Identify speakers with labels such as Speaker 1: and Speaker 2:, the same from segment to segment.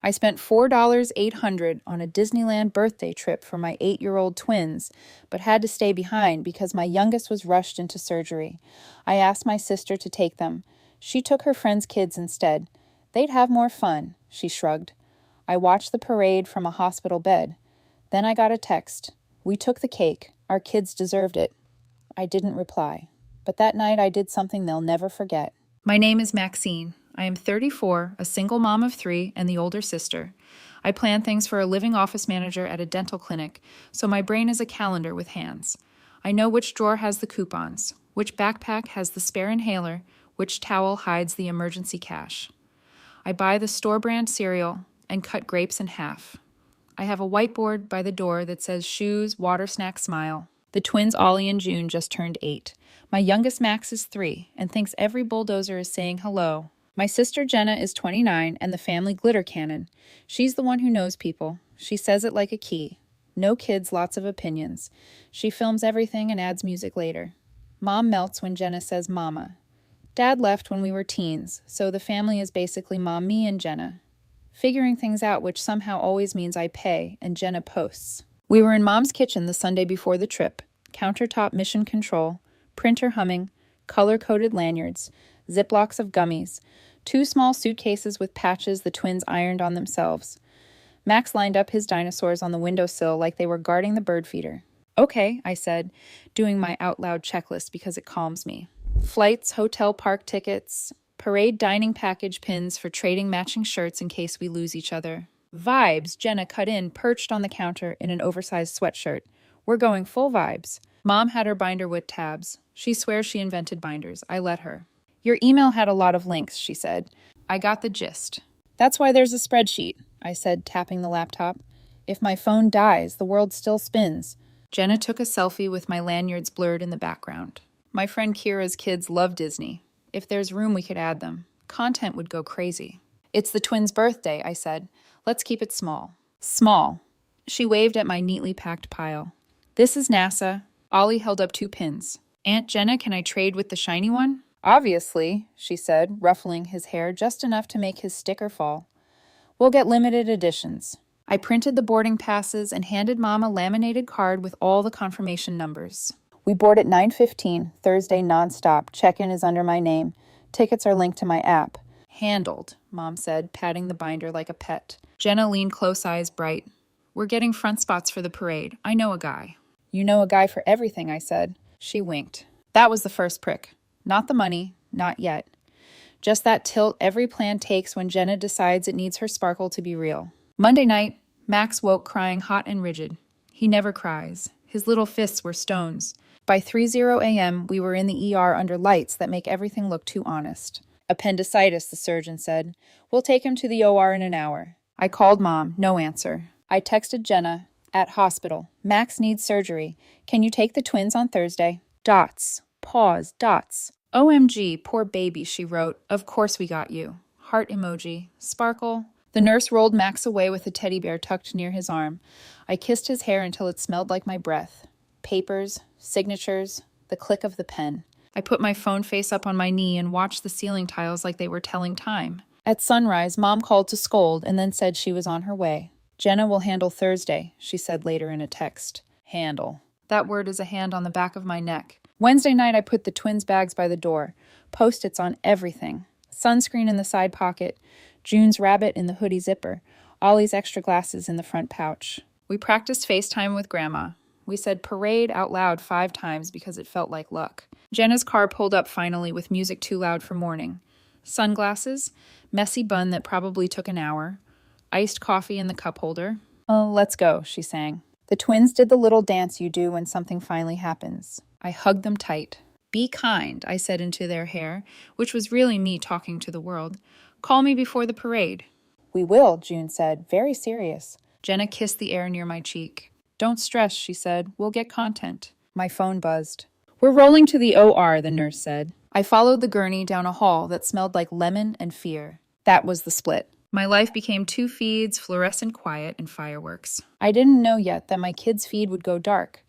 Speaker 1: I spent $4,800 on a Disneyland birthday trip for my 8-year-old twins, but had to stay behind because my youngest was rushed into surgery. I asked my sister to take them. She took her friend's kids instead. They'd have more fun, she shrugged. I watched the parade from a hospital bed. Then I got a text. We took the cake. Our kids deserved it. I didn't reply. But that night I did something they'll never forget. My name is Maxine. I am 34, a single mom of 3, and the older sister. I plan things for a living office manager at a dental clinic, so my brain is a calendar with hands. I know which drawer has the coupons, which backpack has the spare inhaler, which towel hides the emergency cash. I buy the store-brand cereal and cut grapes in half. I have a whiteboard by the door that says shoes, water, snack, smile. The twins Ollie and June just turned 8. My youngest Max is 3 and thinks every bulldozer is saying hello. My sister Jenna is 29 and the family glitter cannon. She's the one who knows people. She says it like a key. No kids, lots of opinions. She films everything and adds music later. Mom melts when Jenna says mama. Dad left when we were teens, so the family is basically Mom, me, and Jenna. Figuring things out, which somehow always means I pay and Jenna posts. We were in Mom's kitchen the Sunday before the trip. Countertop mission control, printer humming, color-coded lanyards, Ziplocs of gummies, 2 small suitcases with patches the twins ironed on themselves. Max lined up his dinosaurs on the windowsill like they were guarding the bird feeder. Okay, I said, doing my out-loud checklist because it calms me. Flights, hotel park tickets, parade dining package pins for trading matching shirts in case we lose each other. Vibes, Jenna cut in, perched on the counter in an oversized sweatshirt. We're going full vibes. Mom had her binder with tabs. She swears she invented binders. I let her. Your email had a lot of links, she said. I got the gist. That's why there's a spreadsheet, I said, tapping the laptop. If my phone dies, the world still spins. Jenna took a selfie with my lanyards blurred in the background. My friend Kira's kids love Disney. If there's room, we could add them. Content would go crazy. It's the twins' birthday, I said. Let's keep it small. Small. She waved at my neatly packed pile. This is NASA. Ollie held up 2 pins. Aunt Jenna, can I trade with the shiny one? Obviously, she said, ruffling his hair just enough to make his sticker fall. We'll get limited editions. I printed the boarding passes and handed Mom a laminated card with all the confirmation numbers. We board at 9:15, Thursday nonstop. Check-in is under my name. Tickets are linked to my app. Handled, Mom said, patting the binder like a pet. Jenna leaned close, eyes bright. We're getting front spots for the parade. I know a guy. You know a guy for everything, I said. She winked. That was the first prick. Not the money, not yet. Just that tilt every plan takes when Jenna decides it needs her sparkle to be real. Monday night, Max woke crying hot and rigid. He never cries. His little fists were stones. By 3:00 a.m., we were in the ER under lights that make everything look too honest. Appendicitis, the surgeon said. We'll take him to the OR in an hour. I called Mom, no answer. I texted Jenna, at hospital. Max needs surgery. Can you take the twins on Thursday? Dots. Pause. Dots. OMG, poor baby, she wrote. Of course we got you. Heart emoji. Sparkle. The nurse rolled Max away with a teddy bear tucked near his arm. I kissed his hair until it smelled like my breath. Papers, signatures, the click of the pen. I put my phone face up on my knee and watched the ceiling tiles like they were telling time. At sunrise, Mom called to scold and then said she was on her way. Jenna will handle Thursday, she said later in a text. Handle. That word is a hand on the back of my neck. Wednesday night, I put the twins' bags by the door. Post-its on everything. Sunscreen in the side pocket. June's rabbit in the hoodie zipper. Ollie's extra glasses in the front pouch. We practiced FaceTime with Grandma. We said parade out loud 5 times because it felt like luck. Jenna's car pulled up finally with music too loud for morning. Sunglasses, messy bun that probably took an hour, iced coffee in the cup holder. Oh, let's go, she sang. The twins did the little dance you do when something finally happens. I hugged them tight. Be kind, I said into their hair, which was really me talking to the world. Call me before the parade. We will, June said, very serious. Jenna kissed the air near my cheek. Don't stress, she said. We'll get content. My phone buzzed. We're rolling to the OR, the nurse said. I followed the gurney down a hall that smelled like lemon and fear. That was the split. My life became 2 feeds, fluorescent quiet, and fireworks. I didn't know yet that my kids' feed would go dark.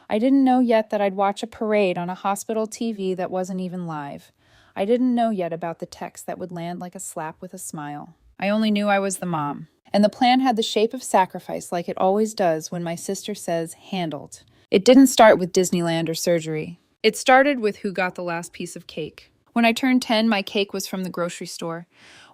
Speaker 1: I didn't know yet that I'd watch a parade on a hospital TV that wasn't even live. I didn't know yet about the text that would land like a slap with a smile. I only knew I was the mom. And the plan had the shape of sacrifice like it always does when my sister says handled. It didn't start with Disneyland or surgery. It started with who got the last piece of cake. When I turned 10, my cake was from the grocery store.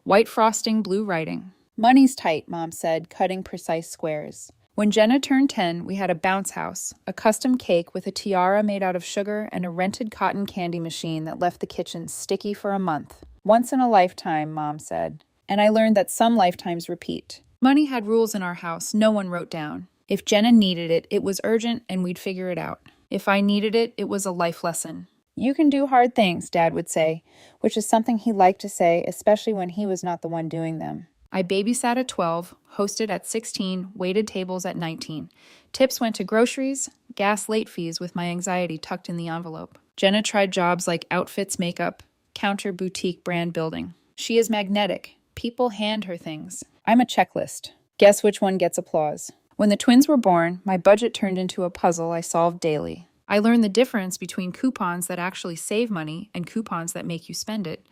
Speaker 1: White frosting, blue writing. Money's tight, Mom said, cutting precise squares. When Jenna turned 10, we had a bounce house, a custom cake with a tiara made out of sugar and a rented cotton candy machine that left the kitchen sticky for a month. Once in a lifetime, Mom said. And I learned that some lifetimes repeat. Money had rules in our house no one wrote down. If Jenna needed it, it was urgent and we'd figure it out. If I needed it, it was a life lesson. You can do hard things, Dad would say, which is something he liked to say, especially when he was not the one doing them. I babysat at 12, hosted at 16, waited tables at 19. Tips went to groceries, gas late fees with my anxiety tucked in the envelope. Jenna tried jobs like outfits, makeup, counter boutique brand building. She is magnetic. People hand her things. I'm a checklist. Guess which one gets applause? When the twins were born, my budget turned into a puzzle I solved daily. I learned the difference between coupons that actually save money and coupons that make you spend it.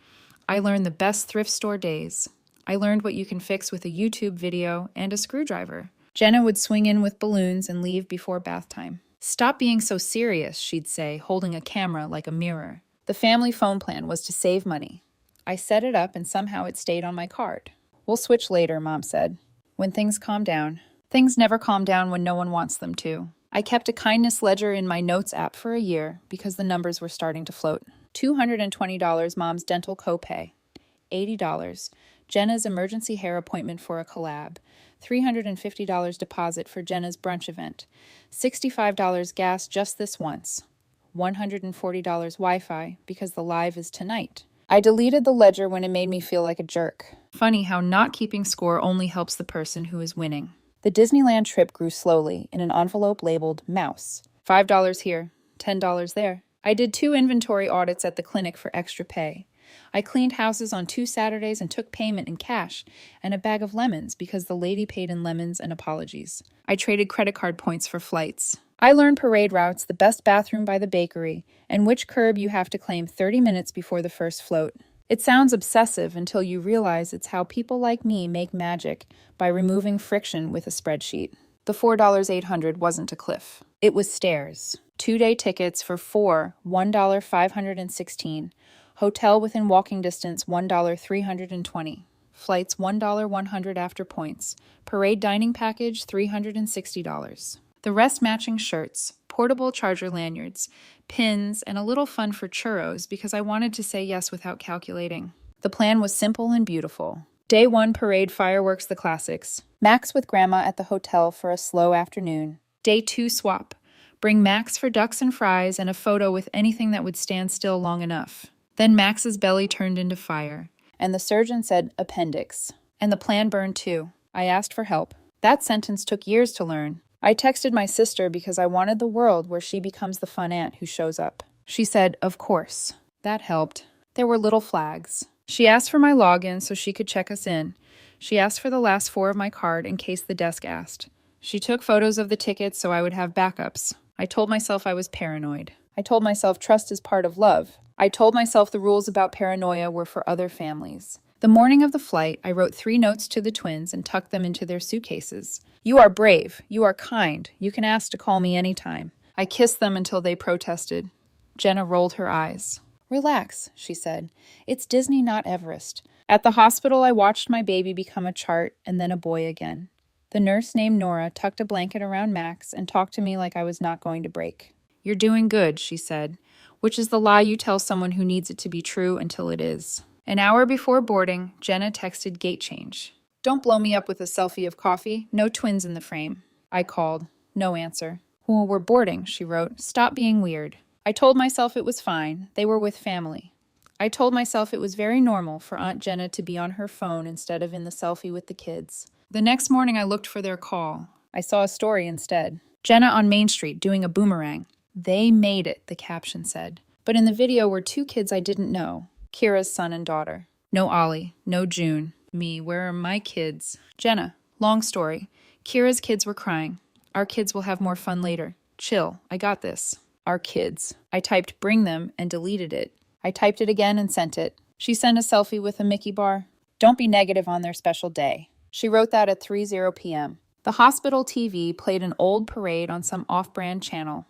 Speaker 1: I learned the best thrift store days. I learned what you can fix with a YouTube video and a screwdriver. Jenna would swing in with balloons and leave before bath time. Stop being so serious, she'd say, holding a camera like a mirror. The family phone plan was to save money. I set it up and somehow it stayed on my card. We'll switch later, Mom said. When things calm down. Things never calm down when no one wants them to. I kept a kindness ledger in my notes app for a year because the numbers were starting to float. $220 Mom's dental copay. $80. Jenna's emergency hair appointment for a collab. $350 deposit for Jenna's brunch event. $65 gas just this once. $140 Wi-Fi because the live is tonight. I deleted the ledger when it made me feel like a jerk. Funny how not keeping score only helps the person who is winning. The Disneyland trip grew slowly in an envelope labeled Mouse. $5 here, $10 there. I did 2 inventory audits at the clinic for extra pay. I cleaned houses on 2 Saturdays and took payment in cash and a bag of lemons because the lady paid in lemons and apologies. I traded credit card points for flights. I learned parade routes, the best bathroom by the bakery, and which curb you have to claim 30 minutes before the first float. It sounds obsessive until you realize it's how people like me make magic by removing friction with a spreadsheet. The $4.800 wasn't a cliff. It was stairs. 2-day tickets for 4, $1 $516. Hotel within walking distance, $1 $320. Flights $1 $100 after points. Parade dining package, $360. The rest matching shirts, portable charger lanyards, pins, and a little fun for churros because I wanted to say yes without calculating. The plan was simple and beautiful. Day 1 parade fireworks the classics. Max with Grandma at the hotel for a slow afternoon. Day 2 swap. Bring Max for ducks and fries and a photo with anything that would stand still long enough. Then Max's belly turned into fire. And the surgeon said appendix. And the plan burned too. I asked for help. That sentence took years to learn. I texted my sister because I wanted the world where she becomes the fun aunt who shows up. She said, of course. That helped. There were little flags. She asked for my login so she could check us in. She asked for the last 4 of my card in case the desk asked. She took photos of the tickets so I would have backups. I told myself I was paranoid. I told myself trust is part of love. I told myself the rules about paranoia were for other families. The morning of the flight, I wrote 3 notes to the twins and tucked them into their suitcases. You are brave. You are kind. You can ask to call me anytime. I kissed them until they protested. Jenna rolled her eyes. Relax, she said. It's Disney, not Everest. At the hospital, I watched my baby become a chart and then a boy again. The nurse named Nora tucked a blanket around Max and talked to me like I was not going to break. You're doing good, she said, which is the lie you tell someone who needs it to be true until it is. An hour before boarding, Jenna texted gate change. Don't blow me up with a selfie of coffee. No twins in the frame. I called. No answer. Well, we're boarding, she wrote. Stop being weird. I told myself it was fine. They were with family. I told myself it was very normal for Aunt Jenna to be on her phone instead of in the selfie with the kids. The next morning I looked for their call. I saw a story instead. Jenna on Main Street doing a boomerang. They made it, the caption said. But in the video were 2 kids I didn't know. Kira's son and daughter. No Ollie. No June. Me. Where are my kids? Jenna. Long story. Kira's kids were crying. Our kids will have more fun later. Chill. I got this. Our kids. I typed bring them and deleted it. I typed it again and sent it. She sent a selfie with a Mickey bar. Don't be negative on their special day. She wrote that at 3:00 p.m. The hospital TV played an old parade on some off-brand channel.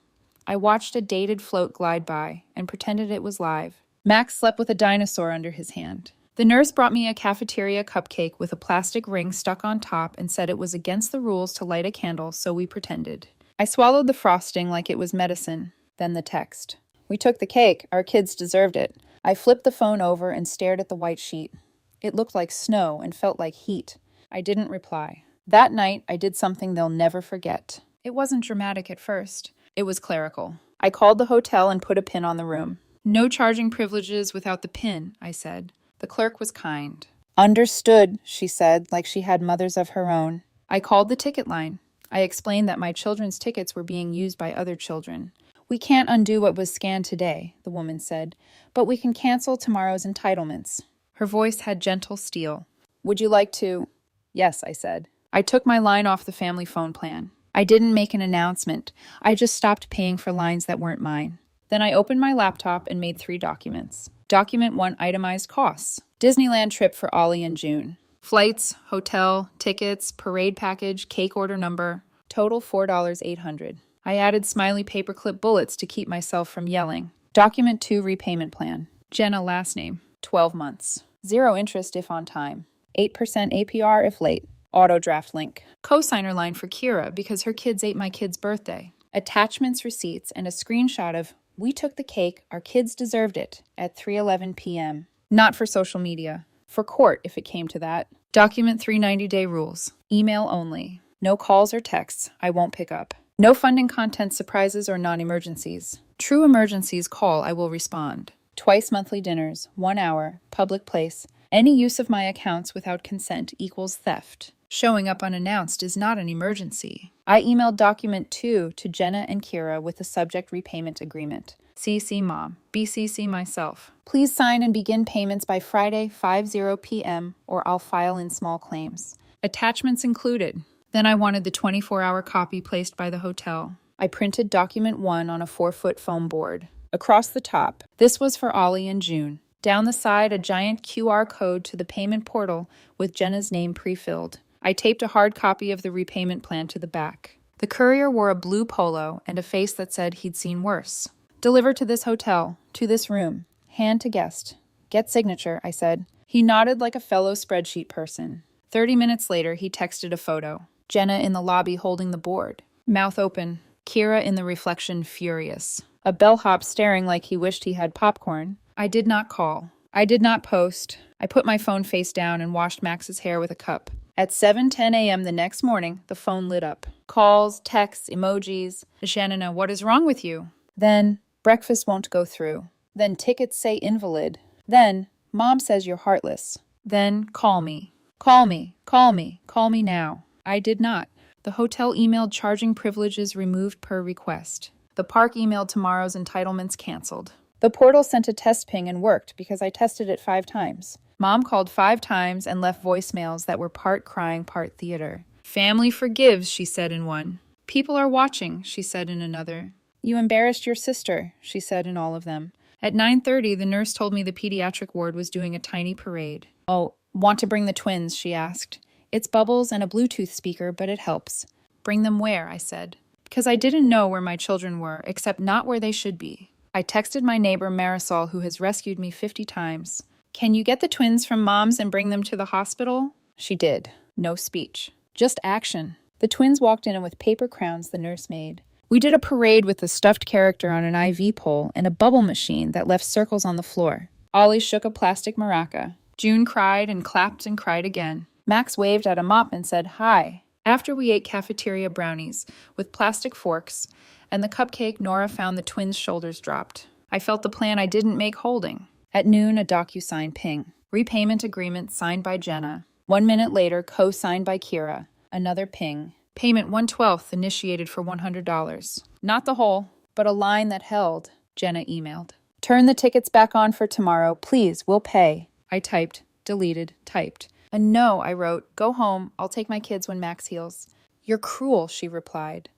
Speaker 1: I watched a dated float glide by and pretended it was live. Max slept with a dinosaur under his hand. The nurse brought me a cafeteria cupcake with a plastic ring stuck on top and said it was against the rules to light a candle, so we pretended. I swallowed the frosting like it was medicine, then the text. We took the cake. Our kids deserved it. I flipped the phone over and stared at the white sheet. It looked like snow and felt like heat. I didn't reply. That night, I did something they'll never forget. It wasn't dramatic at first. It was clerical. I called the hotel and put a pin on the room. No charging privileges without the pin, I said. The clerk was kind. Understood, she said, like she had mothers of her own. I called the ticket line. I explained that my children's tickets were being used by other children. We can't undo what was scanned today, the woman said, but we can cancel tomorrow's entitlements. Her voice had gentle steel. Would you like to? Yes, I said. I took my line off the family phone plan. I didn't make an announcement. I just stopped paying for lines that weren't mine. Then I opened my laptop and made 3 documents. Document 1, itemized costs. Disneyland trip for Ollie in June. Flights, hotel, tickets, parade package, cake order number. Total $4,800. I added smiley paperclip bullets to keep myself from yelling. Document 2, repayment plan. Jenna last name. 12 months. 0 interest if on time. 8% APR if late. Auto draft link. Cosigner line for Kira because her kids ate my kid's birthday. Attachments, receipts, and a screenshot of "We took the cake, our kids deserved it" at 3:11 p.m. Not for social media. For court, if it came to that. Document 3 90-day rules. Email only. No calls or texts. I won't pick up. No funding content surprises or non-emergencies. True emergencies call, I will respond. Twice monthly dinners, 1 hour, public place. Any use of my accounts without consent equals theft. Showing up unannounced is not an emergency. I emailed document 2 to Jenna and Kira with the subject repayment agreement. CC Mom. BCC myself. Please sign and begin payments by Friday, 5:00 p.m., or I'll file in small claims. Attachments included. Then I wanted the 24-hour copy placed by the hotel. I printed document 1 on a 4-foot foam board. Across the top, this was for Ollie in June. Down the side, a giant QR code to the payment portal with Jenna's name pre-filled. I taped a hard copy of the repayment plan to the back. The courier wore a blue polo and a face that said he'd seen worse. Deliver to this hotel, to this room. Hand to guest. Get signature, I said. He nodded like a fellow spreadsheet person. 30 minutes later, he texted a photo. Jenna in the lobby holding the board. Mouth open. Kira in the reflection furious. A bellhop staring like he wished he had popcorn. I did not call. I did not post. I put my phone face down and washed Max's hair with a cup. At 7:10 a.m. the next morning, the phone lit up. Calls, texts, emojis. Shannon, what is wrong with you? Then, breakfast won't go through. Then, tickets say invalid. Then, Mom says you're heartless. Then, call me. Call me. Call me. Call me now. I did not. The hotel emailed charging privileges removed per request. The park emailed tomorrow's entitlements canceled. The portal sent a test ping and worked because I tested it 5 times. Mom called 5 times and left voicemails that were part crying, part theater. Family forgives, she said in one. People are watching, she said in another. You embarrassed your sister, she said in all of them. At 9:30, the nurse told me the pediatric ward was doing a tiny parade. Oh, want to bring the twins, she asked. It's bubbles and a Bluetooth speaker, but it helps. Bring them where, I said. Because I didn't know where my children were, except not where they should be. I texted my neighbor Marisol, who has rescued me 50 times. Can you get the twins from Mom's and bring them to the hospital? She did. No speech. Just action. The twins walked in with paper crowns the nurse made. We did a parade with a stuffed character on an IV pole and a bubble machine that left circles on the floor. Ollie shook a plastic maraca. June cried and cried again. Max waved at a mop and said, hi. After we ate cafeteria brownies with plastic forks and the cupcake, Nora found the twins' shoulders dropped. I felt the plan I didn't make holding. At noon, a DocuSign ping. Repayment agreement signed by Jenna. 1 minute later, co-signed by Kira. Another ping. Payment 1/12 initiated for $100. Not the whole, but a line that held, Jenna emailed. Turn the tickets back on for tomorrow. Please, we'll pay. I typed, deleted, typed. A no, I wrote. Go home. I'll take my kids when Max heals. You're cruel, she replied.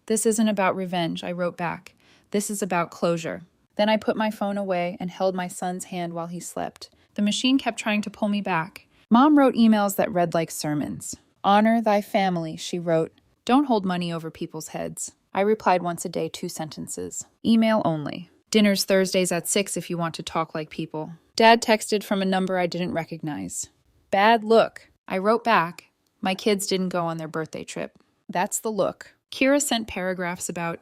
Speaker 1: This isn't about revenge, I wrote back. This is about closure. Then I put my phone away and held my son's hand while he slept. The machine kept trying to pull me back. Mom wrote emails that read like sermons. Honor thy family, she wrote. Don't hold money over people's heads. I replied once a day 2 sentences. Email only. Dinner's Thursdays at 6 if you want to talk like people. Dad texted from a number I didn't recognize. Bad look. I wrote back. My kids didn't go on their birthday trip. That's the look. Kira sent paragraphs about,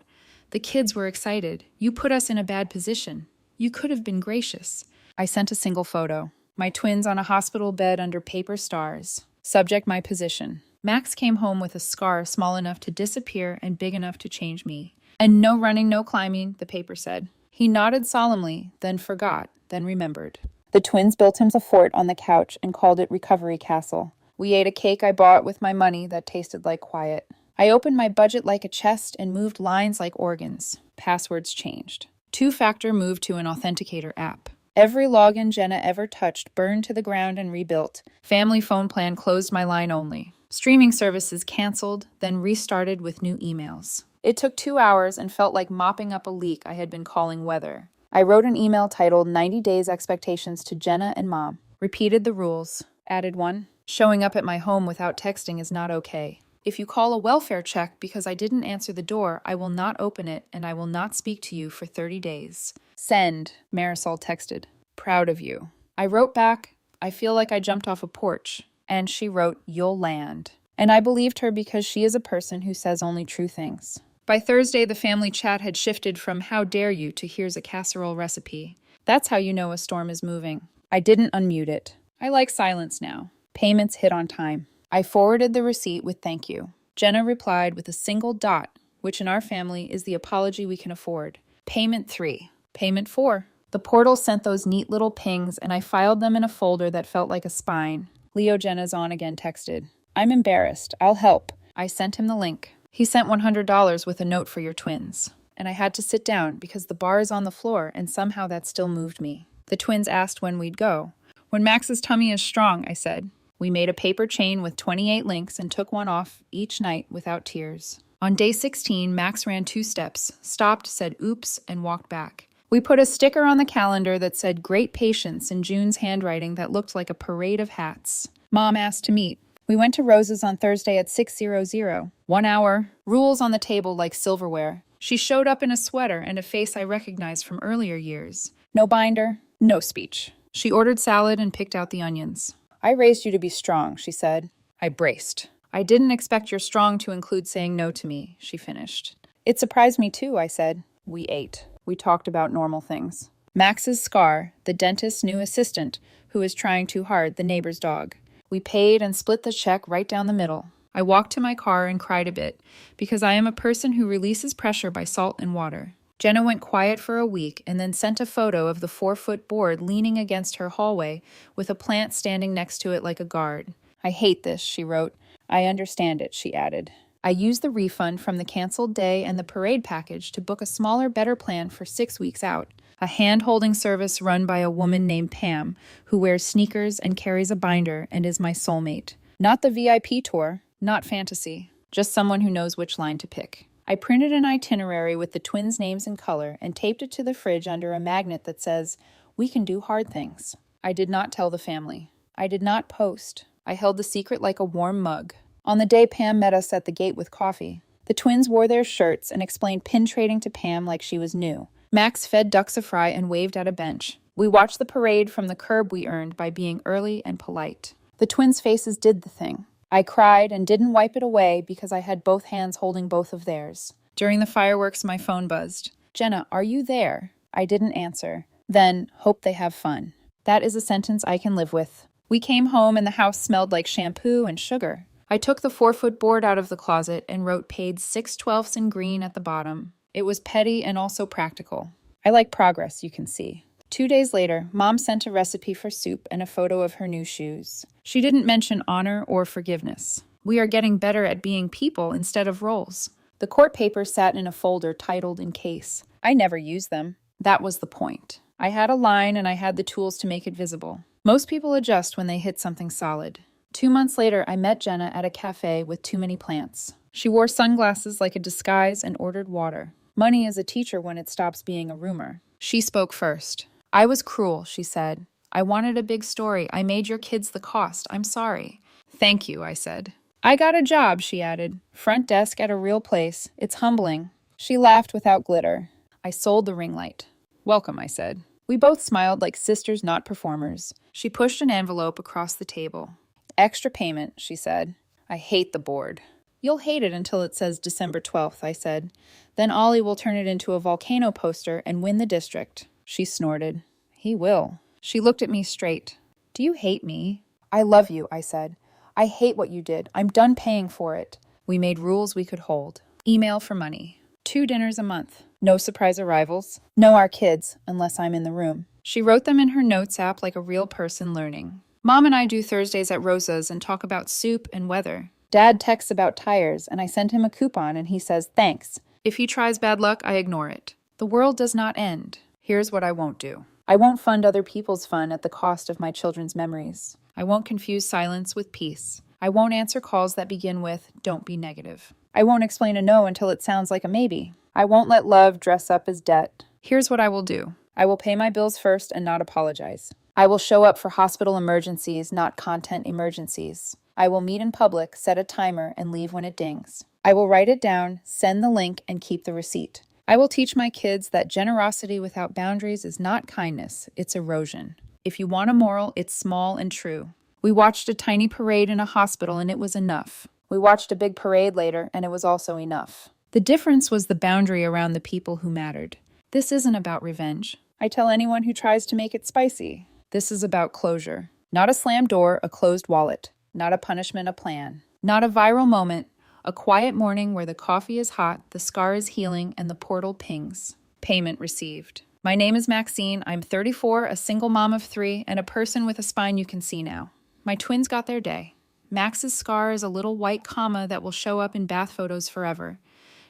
Speaker 1: the kids were excited. You put us in a bad position. You could have been gracious. I sent a single photo. My twins on a hospital bed under paper stars. Subject my position. Max came home with a scar small enough to disappear and big enough to change me. And no running, no climbing, the paper said. He nodded solemnly, then forgot, then remembered. The twins built him a fort on the couch and called it Recovery Castle. We ate a cake I bought with my money that tasted like quiet. I opened my budget like a chest and moved lines like organs. Passwords changed. 2-factor moved to an authenticator app. Every login Jenna ever touched burned to the ground and rebuilt. Family phone plan closed my line only. Streaming services canceled, then restarted with new emails. It took 2 hours and felt like mopping up a leak I had been calling weather. I wrote an email titled 90 Days Expectations to Jenna and Mom. Repeated the rules. Added one. Showing up at my home without texting is not okay. If you call a welfare check because I didn't answer the door, I will not open it and I will not speak to you for 30 days. Send, Marisol texted. Proud of you. I wrote back, I feel like I jumped off a porch. And she wrote, you'll land. And I believed her because she is a person who says only true things. By Thursday, the family chat had shifted from how dare you to here's a casserole recipe. That's how you know a storm is moving. I didn't unmute it. I like silence now. Payments hit on time. I forwarded the receipt with thank you. Jenna replied with a single dot, which in our family is the apology we can afford. Payment 3. Payment 4. The portal sent those neat little pings and I filed them in a folder that felt like a spine. Leo Jenna's on again texted. I'm embarrassed. I'll help. I sent him the link. He sent $100 with a note for your twins. And I had to sit down because the bar is on the floor and somehow that still moved me. The twins asked when we'd go. When Max's tummy is strong, I said. We made a paper chain with 28 links and took one off each night without tears. On day 16, Max ran 2 steps, stopped, said oops, and walked back. We put a sticker on the calendar that said great patience in June's handwriting that looked like a parade of hats. Mom asked to meet. We went to Rose's on Thursday at 6:00. 1 hour. Rules on the table like silverware. She showed up in a sweater and a face I recognized from earlier years. No binder, no speech. She ordered salad and picked out the onions. I raised you to be strong, she said. I braced. I didn't expect your strong to include saying no to me, she finished. It surprised me too, I said. We ate. We talked about normal things. Max's scar, the dentist's new assistant, who is trying too hard, the neighbor's dog. We paid and split the check right down the middle. I walked to my car and cried a bit, because I am a person who releases pressure by salt and water. Jenna went quiet for a week and then sent a photo of the 4-foot board leaning against her hallway with a plant standing next to it like a guard. I hate this, she wrote. I understand it, she added. I used the refund from the canceled day and the parade package to book a smaller, better plan for 6 weeks out. A hand-holding service run by a woman named Pam, who wears sneakers and carries a binder and is my soulmate. Not the VIP tour, not fantasy, just someone who knows which line to pick. I printed an itinerary with the twins' names in color and taped it to the fridge under a magnet that says, "We can do hard things." I did not tell the family. I did not post. I held the secret like a warm mug. On the day Pam met us at the gate with coffee, the twins wore their shirts and explained pin trading to Pam like she was new. Max fed ducks a fry and waved at a bench. We watched the parade from the curb we earned by being early and polite. The twins' faces did the thing. I cried and didn't wipe it away because I had both hands holding both of theirs. During the fireworks, my phone buzzed. Jenna, are you there? I didn't answer. Then, hope they have fun. That is a sentence I can live with. We came home and the house smelled like shampoo and sugar. I took the 4-foot board out of the closet and wrote paid 6/12 in green at the bottom. It was petty and also practical. I like progress, you can see. 2 days later, Mom sent a recipe for soup and a photo of her new shoes. She didn't mention honor or forgiveness. We are getting better at being people instead of roles. The court papers sat in a folder titled "In Case." I never used them. That was the point. I had a line and I had the tools to make it visible. Most people adjust when they hit something solid. 2 months later, I met Jenna at a cafe with too many plants. She wore sunglasses like a disguise and ordered water. Money is a teacher when it stops being a rumor. She spoke first. I was cruel, she said. I wanted a big story. I made your kids the cost. I'm sorry. Thank you, I said. I got a job, she added. Front desk at a real place. It's humbling. She laughed without glitter. I sold the ring light. Welcome, I said. We both smiled like sisters, not performers. She pushed an envelope across the table. Extra payment, she said. I hate the board. You'll hate it until it says December 12th, I said. Then Ollie will turn it into a volcano poster and win the district. She snorted. He will. She looked at me straight. Do you hate me? I love you, I said. I hate what you did. I'm done paying for it. We made rules we could hold. Email for money. 2 dinners a month. No surprise arrivals. No our kids, unless I'm in the room. She wrote them in her notes app like a real person learning. Mom and I do Thursdays at Rosa's and talk about soup and weather. Dad texts about tires, and I send him a coupon and he says thanks. If he tries bad luck, I ignore it. The world does not end. Here's what I won't do. I won't fund other people's fun at the cost of my children's memories. I won't confuse silence with peace. I won't answer calls that begin with, don't be negative. I won't explain a no until it sounds like a maybe. I won't let love dress up as debt. Here's what I will do. I will pay my bills first and not apologize. I will show up for hospital emergencies, not content emergencies. I will meet in public, set a timer, and leave when it dings. I will write it down, send the link, and keep the receipt. I will teach my kids that generosity without boundaries is not kindness, it's erosion. If you want a moral, it's small and true. We watched a tiny parade in a hospital and it was enough. We watched a big parade later and it was also enough. The difference was the boundary around the people who mattered. This isn't about revenge. I tell anyone who tries to make it spicy. This is about closure. Not a slammed door, a closed wallet. Not a punishment, a plan. Not a viral moment. A quiet morning where the coffee is hot, the scar is healing, and the portal pings. Payment received. My name is Maxine. I'm 34, a single mom of 3, and a person with a spine you can see now. My twins got their day. Max's scar is a little white comma that will show up in bath photos forever.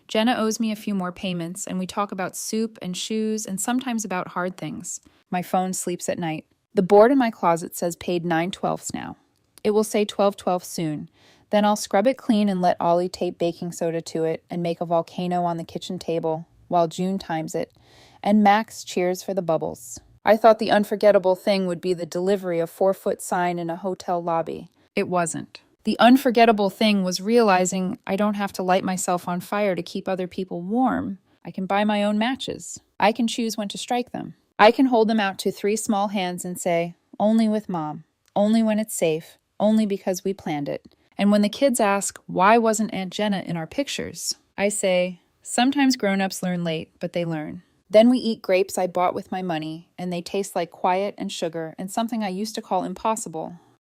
Speaker 1: Jenna owes me a few more payments, and we talk about soup and shoes and sometimes about hard things. My phone sleeps at night. The board in my closet says paid 9/12 now. It will say 12/12 soon. Then I'll scrub it clean and let Ollie tape baking soda to it and make a volcano on the kitchen table while June times it. And Max cheers for the bubbles. I thought the unforgettable thing would be the delivery of 4-foot sign in a hotel lobby. It wasn't. The unforgettable thing was realizing I don't have to light myself on fire to keep other people warm. I can buy my own matches. I can choose when to strike them. I can hold them out to 3 small hands and say, only with Mom. Only when it's safe. Only because we planned it. And when the kids ask, why wasn't Aunt Jenna in our pictures? I say, sometimes grown-ups learn late, but they learn. Then we eat grapes I bought with my money, and they taste like quiet and sugar and something I used to call impossible,